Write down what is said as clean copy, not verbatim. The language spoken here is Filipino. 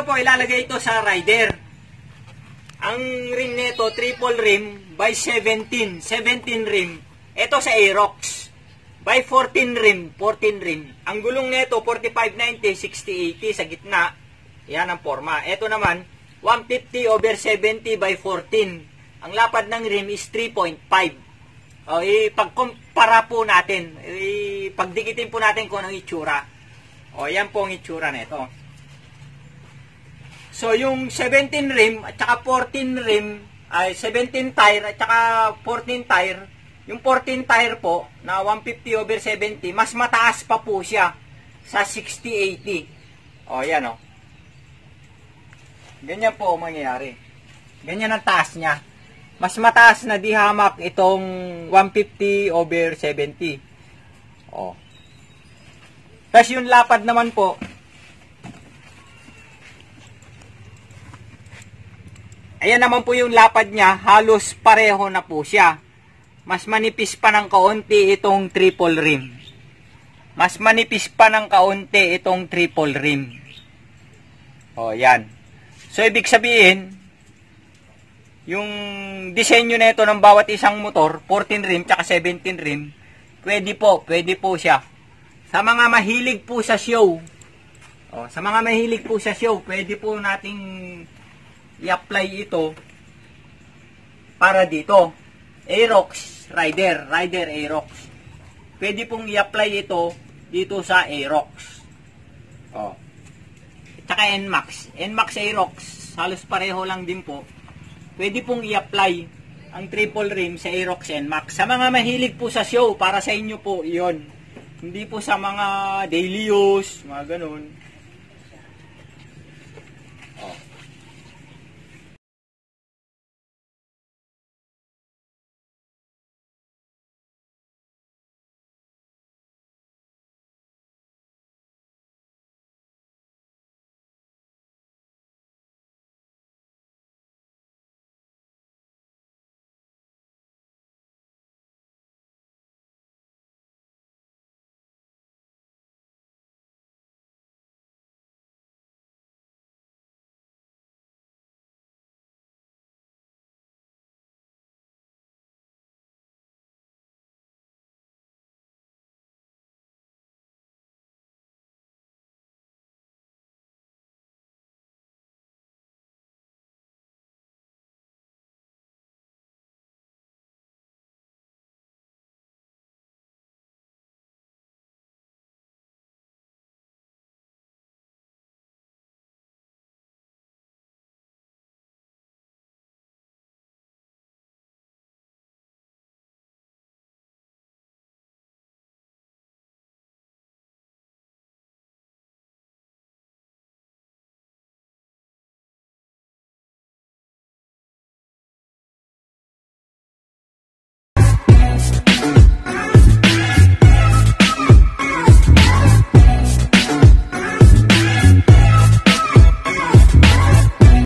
po, ilalagay ito sa rider. Ang rim nito, triple rim by 17. 17 rim. Ito sa Aerox. By 14 rim. 14 rim. Ang gulong nito, 4590, 6080 sa gitna. Yan ang forma. Ito naman, 150/70 by 14. Ang lapad ng rim is 3.5. O, ipagkumpara po natin. Ipagdikitin po natin kung anong itsura. O, yan po ang itsura nito. So, yung 17 rim at saka 14 rim, ay 17 tire at saka 14 tire, yung 14 tire po na 150/70, mas mataas pa po siya sa 6080. O, yan o. Ganyan po mangyayari. Ganyan ang taas niya. Mas mataas na di hamak itong 150/70. O. Tapos yung lapad naman po, ayan naman po yung lapad niya, halos pareho na po siya. Mas manipis pa ng kaunti itong triple rim. Mas manipis pa ng kaunti itong triple rim. O, yan. So, ibig sabihin, yung disenyo na ito ng bawat isang motor, 14 rim, tsaka 17 rim, pwede po siya. Sa mga mahilig po sa show, pwede po nating i-apply ito para dito. Aerox Rider Aerox. Pwede pong i-apply ito dito sa Aerox. Oh. Tsaka NMAX Aerox, halos pareho lang din po. Pwede pong i-apply ang triple rim sa Aerox NMAX. Sa mga mahilig po sa show, para sa inyo po 'yon. Hindi po sa mga daily use, mga ganun.